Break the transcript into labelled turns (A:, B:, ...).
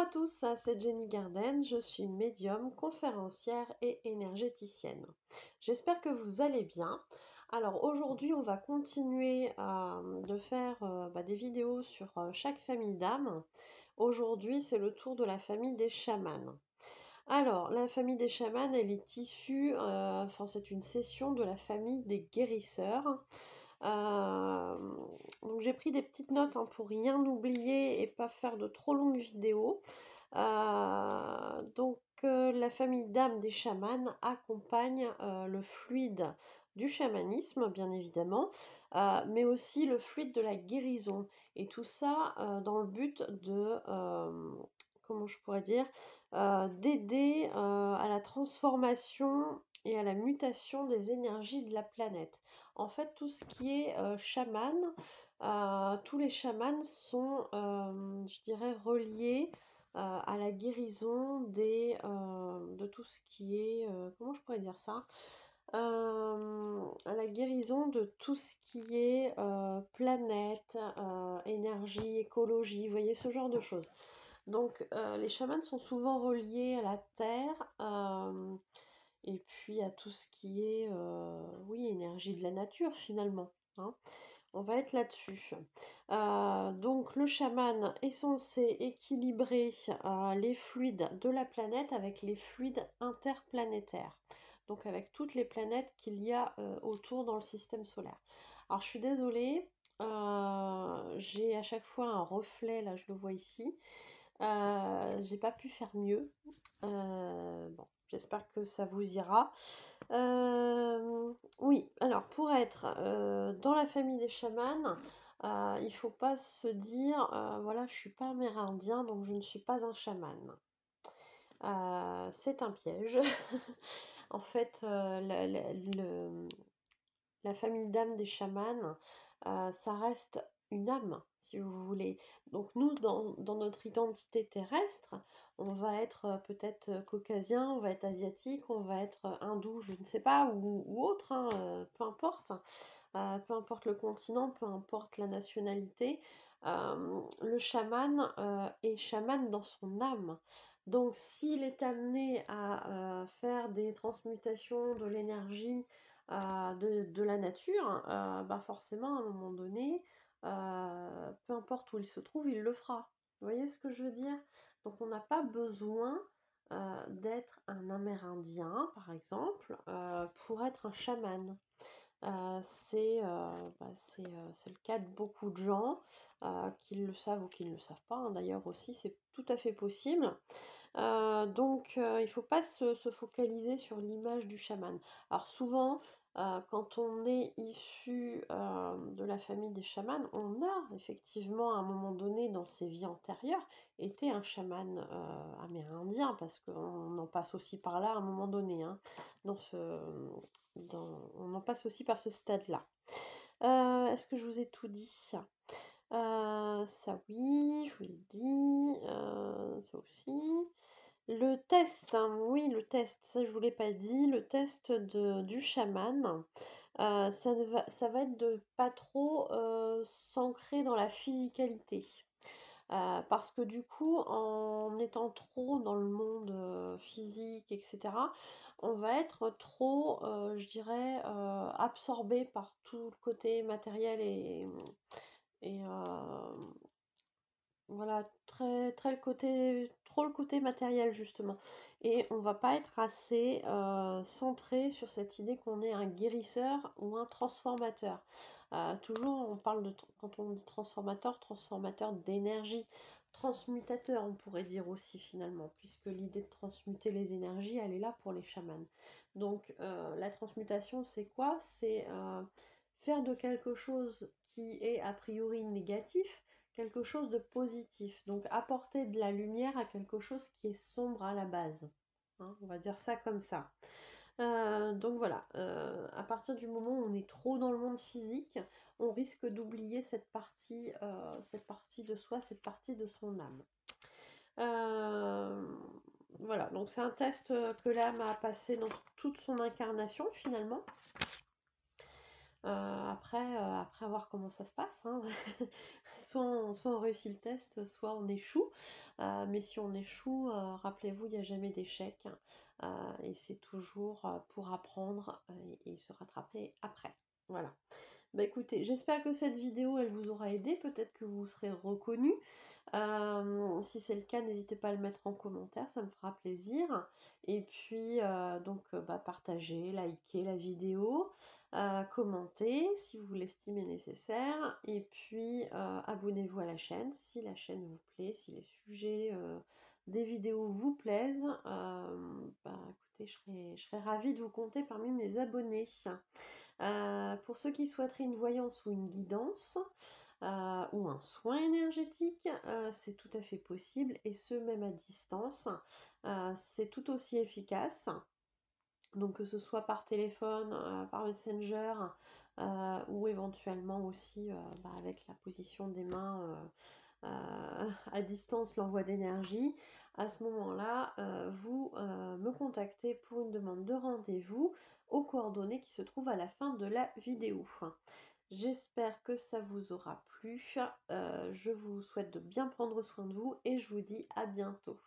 A: à tous, c'est Jenny Garden, je suis médium, conférencière et énergéticienne. J'espère que vous allez bien. Alors aujourd'hui, on va continuer de faire des vidéos sur chaque famille d'âmes. Aujourd'hui, c'est le tour de la famille des chamans. Alors, la famille des chamans, elle est issue, c'est une session de la famille des guérisseurs. Donc j'ai pris des petites notes pour rien oublier et pas faire de trop longues vidéos. La famille d'âmes des chamans accompagne le fluide du chamanisme, bien évidemment, mais aussi le fluide de la guérison. Et tout ça dans le but de, comment je pourrais dire, d'aider à la transformation et à la mutation des énergies de la planète. En fait, tout ce qui est chaman, tous les chamans sont, je dirais, reliés à la guérison de tout ce qui est, comment je pourrais dire ça? À la guérison de tout ce qui est planète, énergie, écologie, vous voyez, ce genre de choses. Donc, les chamans sont souvent reliés à la terre, et puis à tout ce qui est, oui, énergie de la nature finalement, hein. On va être là-dessus. Donc le chaman est censé équilibrer les fluides de la planète avec les fluides interplanétaires. Donc avec toutes les planètes qu'il y a autour dans le système solaire. Alors je suis désolée, j'ai à chaque fois un reflet, là je le vois ici. J'ai pas pu faire mieux. Bon, j'espère que ça vous ira. Oui, alors pour être dans la famille des chamans, il faut pas se dire voilà, je suis pas amérindien donc je ne suis pas un chaman. C'est un piège. En fait, la famille d'âmes des chamans, ça reste une âme, si vous voulez. Donc nous, dans notre identité terrestre, on va être peut-être caucasien, on va être asiatique, on va être hindou, je ne sais pas, ou autre, hein, peu importe. Peu importe le continent, peu importe la nationalité. Le chaman est chaman dans son âme. Donc s'il est amené à faire des transmutations de l'énergie de la nature, forcément, à un moment donné, peu importe où il se trouve, il le fera. Vous voyez ce que je veux dire? Donc on n'a pas besoin d'être un Amérindien, par exemple, pour être un chaman. C'est le cas de beaucoup de gens qui le savent ou qui ne le savent pas, hein, d'ailleurs aussi, c'est tout à fait possible. Il ne faut pas se focaliser sur l'image du chaman. Alors souvent, quand on est issu de la famille des chamans, on a effectivement à un moment donné dans ses vies antérieures été un chaman amérindien, parce qu'on en passe aussi par là à un moment donné, hein, on en passe aussi par ce stade-là. Est-ce que je vous ai tout dit? Ça oui, je vous l'ai dit, ça aussi. Le test, hein, oui, le test, ça je vous l'ai pas dit, le test du chaman, ça va être de pas trop s'ancrer dans la physicalité. Parce que du coup, en étant trop dans le monde physique, etc., on va être trop, je dirais, absorbé par tout le côté matériel et voilà, trop le côté matériel justement. Et on va pas être assez centré sur cette idée qu'on est un guérisseur ou un transformateur. Toujours, on parle quand on dit transformateur, transformateur d'énergie, transmutateur, on pourrait dire aussi finalement, puisque l'idée de transmuter les énergies, elle est là pour les chamans. Donc, la transmutation, c'est quoi? C'est faire de quelque chose qui est a priori négatif quelque chose de positif. Donc apporter de la lumière à quelque chose qui est sombre à la base. Hein, on va dire ça comme ça. Donc voilà, à partir du moment où on est trop dans le monde physique, on risque d'oublier cette partie de soi, cette partie de son âme. Voilà, donc c'est un test que l'âme a passé dans toute son incarnation finalement. Après voir comment ça se passe, hein. Soit on réussit le test, soit on échoue. Mais si on échoue, rappelez-vous, il n'y a jamais d'échec, hein. Et c'est toujours, pour apprendre, et se rattraper après. Voilà. Bah écoutez, j'espère que cette vidéo, elle vous aura aidé. Peut-être que vous serez reconnu. Si c'est le cas, n'hésitez pas à le mettre en commentaire, ça me fera plaisir. Et puis, bah, partagez, likez la vidéo, commentez si vous l'estimez nécessaire. Et puis, abonnez-vous à la chaîne si la chaîne vous plaît, si les sujets des vidéos vous plaisent. Bah, écoutez, je serais ravie de vous compter parmi mes abonnés. Pour ceux qui souhaiteraient une voyance ou une guidance, ou un soin énergétique, c'est tout à fait possible et ce même à distance. C'est tout aussi efficace. Donc que ce soit par téléphone, par Messenger, ou éventuellement aussi, bah, avec la position des mains, à distance, l'envoi d'énergie. À ce moment-là, vous me contactez pour une demande de rendez-vous aux coordonnées qui se trouvent à la fin de la vidéo. J'espère que ça vous aura plu. Je vous souhaite de bien prendre soin de vous et je vous dis à bientôt.